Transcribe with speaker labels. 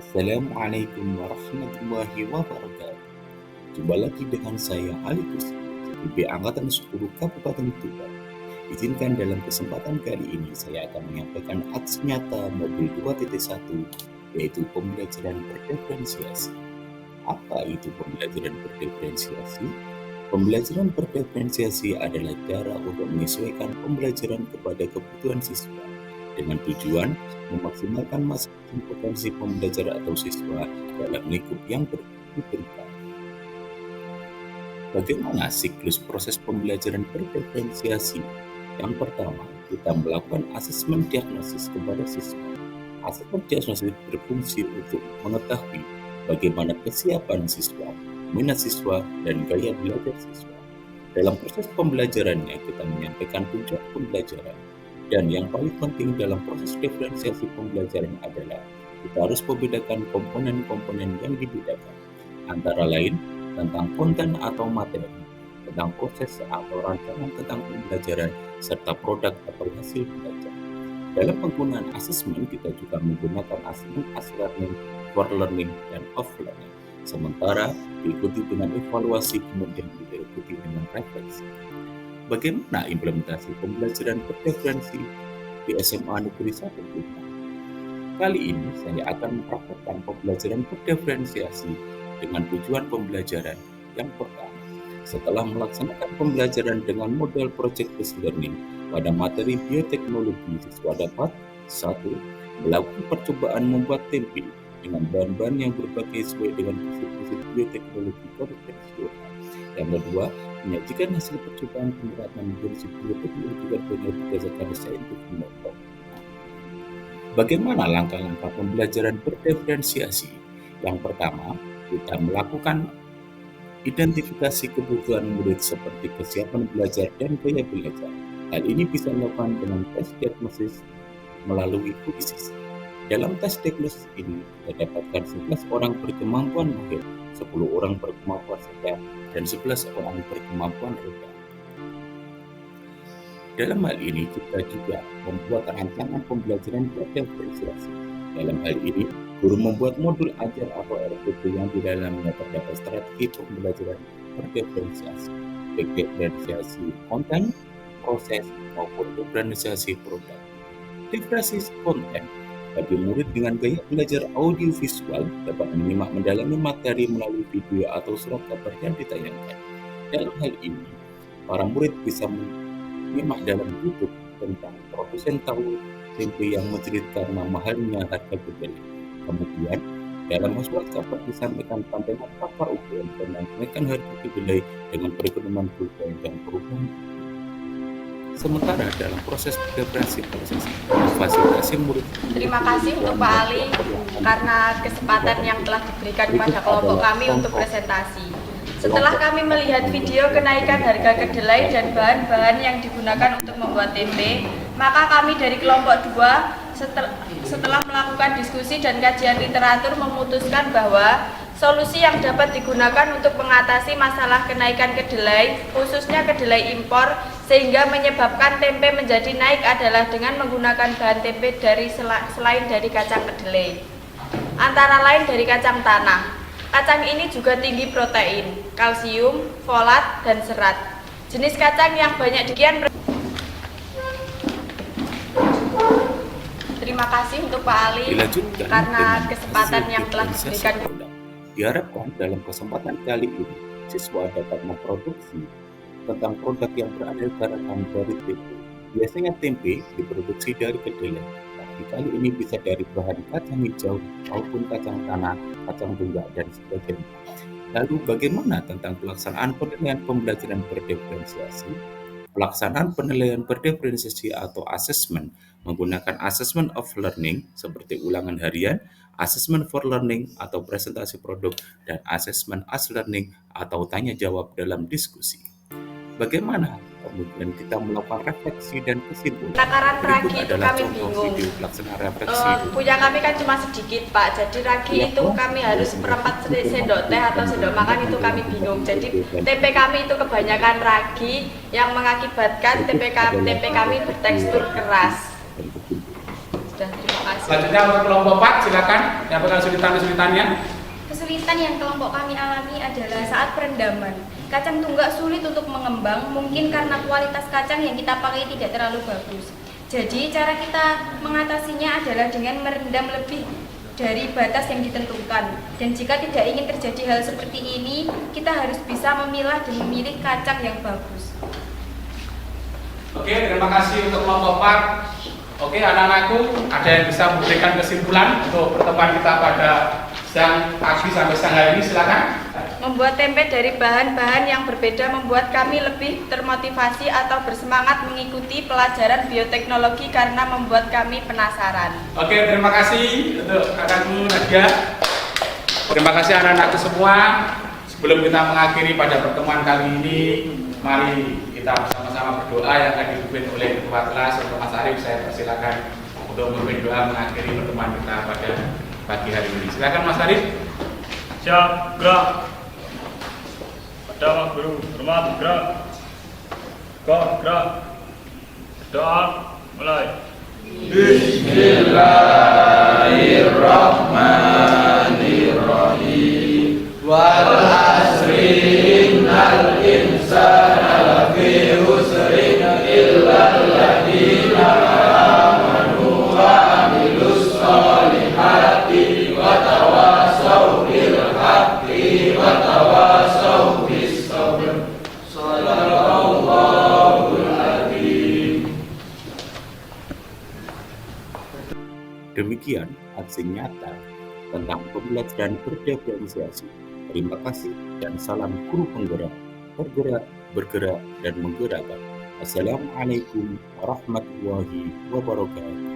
Speaker 1: Assalamualaikum warahmatullahi wabarakatuh. Jumpa lagi dengan saya Ali Kusni, CPB Angkatan 10 Kabupaten Tuban. Izinkan dalam kesempatan kali ini saya akan menyampaikan aksi nyata modul 2.1, yaitu pembelajaran berdiferensiasi. Apa itu pembelajaran berdiferensiasi? Pembelajaran berdiferensiasi adalah cara untuk menyesuaikan pembelajaran kepada kebutuhan siswa dengan tujuan memaksimalkan masing-masing potensi pembelajar atau siswa dalam lingkup yang diberikan. Bagaimana siklus proses pembelajaran berdiferensiasi? Yang pertama, kita melakukan asesmen diagnosis kepada siswa. Asesmen diagnosis berfungsi untuk mengetahui bagaimana kesiapan siswa, minat siswa, dan gaya belajar siswa. Dalam proses pembelajarannya, kita menyampaikan tujuan pembelajaran. Dan yang paling penting dalam proses diferensiasi pembelajaran adalah kita harus membedakan komponen-komponen yang dibedakan, antara lain tentang konten atau materi, tentang proses atau rancangan tentang pembelajaran, serta produk atau hasil belajar. Dalam penggunaan asesmen, kita juga menggunakan asesmen as learning, for learning, dan off learning. Sementara diikuti dengan evaluasi, kemudian diikuti dengan refleksi. Bagaimana implementasi pembelajaran berdiferensi di SMA Negeri 1 Tuban? Kali ini saya akan mempraktikkan pembelajaran berdiferensiasi dengan tujuan pembelajaran yang pertama. Setelah melaksanakan pembelajaran dengan model project-based learning pada materi bioteknologi, siswa dapat 1. Melakukan percobaan membuat tempe dengan bahan-bahan yang berbagai sesuai dengan prinsip-prinsip bioteknologi konvensional. Yang kedua, menyajikan hasil percobaan penerapan prinsip bioteknologi konvensional berdasarkan scientific method. Bagaimana langkah-langkah pembelajaran berdiferensiasi? Yang pertama, kita melakukan identifikasi kebutuhan murid seperti kesiapan belajar dan gaya belajar. Hal ini bisa dilakukan dengan tes diagnosis melalui kuisis. Dalam tes diagnosis ini, kita dapatkan 11 orang berkemampuan mahir, 10 orang berkemampuan sedang, dan 11 orang berkemampuan rendah. Dalam hal ini, kita juga membuat rancangan pembelajaran berdiferensiasi. Dalam hal ini, guru membuat modul ajar atau RPP yang di dalamnya terdapat strategi pembelajaran berdiferensiasi, baik diferensiasi konten, proses, maupun diferensiasi produk. Diferensiasi konten bagi murid dengan gaya belajar audiovisual dapat menyimak mendalami materi melalui video atau surat kabar yang ditayangkan. Dalam hal ini, para murid bisa menyimak dalam YouTube tentang produsen tahu tempe yang menceritakan mahalnya harga kedelai. Kemudian, dalam surat kabar disampaikan pandangan pakar UGM tentang kenaikan harga kedelai dengan perekonomian global dan perubahan. Sementara dalam proses diferensiasi fasilitasi murid.
Speaker 2: Terima kasih untuk Pak Ali karena kesempatan yang telah diberikan kepada kelompok kami untuk presentasi. Setelah kami melihat video kenaikan harga kedelai dan bahan-bahan yang digunakan untuk membuat tempe, maka kami dari kelompok 2 setelah melakukan diskusi dan kajian literatur memutuskan bahwa solusi yang dapat digunakan untuk mengatasi masalah kenaikan kedelai, khususnya kedelai impor, sehingga menyebabkan tempe menjadi naik adalah dengan menggunakan bahan tempe selain dari kacang kedelai. Antara lain dari kacang tanah. Kacang ini juga tinggi protein, kalsium, folat, dan serat. Jenis kacang yang banyak dikian. Terima kasih untuk Pak Ali karena kesempatan yang telah diberikan.
Speaker 1: Diharapkan dalam kesempatan kali ini, siswa dapat memproduksi tentang produk yang beraneka-ragam dari tempe. Biasanya tempe diproduksi dari kedelai, tapi kali ini bisa dari bahan kacang hijau maupun kacang tanah, kacang tunggak, dan sebagainya. Lalu bagaimana tentang pelaksanaan penilaian pembelajaran berdiferensiasi? Pelaksanaan penilaian berdiferensiasi atau assessment menggunakan assessment of learning seperti ulangan harian, assessment for learning atau presentasi produk, dan assessment as learning atau tanya jawab dalam diskusi. Bagaimana kemudian kita melakukan refleksi dan kesimpulan?
Speaker 2: Takaran ragi itu kami bingung. Punya kami kan cuma sedikit Pak, jadi ragi itu kami harus seperempat sendok teh atau sendok makan, itu kami bingung. Jadi tempe kami itu kebanyakan ragi yang mengakibatkan tempe kami bertekstur keras. Sudah, terima kasih.
Speaker 3: Selanjutnya untuk kelompok 4, silakan menyampaikan kesulitan-kesulitannya.
Speaker 2: Kesulitan yang kelompok kami alami adalah saat perendaman. Kacang tunggak sulit untuk mengembang, mungkin karena kualitas kacang yang kita pakai tidak terlalu bagus. Jadi cara kita mengatasinya adalah dengan merendam lebih dari batas yang ditentukan. Dan jika tidak ingin terjadi hal seperti ini, kita harus bisa memilah dan memilih kacang yang bagus.
Speaker 3: Oke, terima kasih untuk kelompok 4. Oke, anak-anakku, ada yang bisa memberikan kesimpulan untuk pertemuan kita pada siang pagi sampai siang hari ini, silakan.
Speaker 2: Membuat tempe dari bahan-bahan yang berbeda membuat kami lebih termotivasi atau bersemangat mengikuti pelajaran bioteknologi karena membuat kami penasaran.
Speaker 3: Oke, terima kasih untuk kakakku Nadia. Terima kasih anak-anakku semua. Sebelum kita mengakhiri pada pertemuan kali ini, mari kita bersama-sama berdoa yang akan dipimpin oleh ketua kelas. Untuk Mas Arif, saya persilakan untuk memimpin doa mengakhiri pertemuan kita pada pagi hari ini. Silakan Mas Arif.
Speaker 4: Siap, gerak. Pada guru, hormat, gerak. Gerak. Doa, mulai.
Speaker 5: Bismillahirrahmanirrahim. Wal asri innal insana lafi khusrin illa alladziina amanu wa amilus solihati wa tawasaw bil haqqi wa tawasaw bis sabr. Shallallahul adzim.
Speaker 1: Demikian aksi nyata tentang pembelajaran berdiferensiasi. Terima kasih dan salam guru penggerak, bergerak, bergerak, dan menggerakkan. Assalamualaikum warahmatullahi wabarakatuh.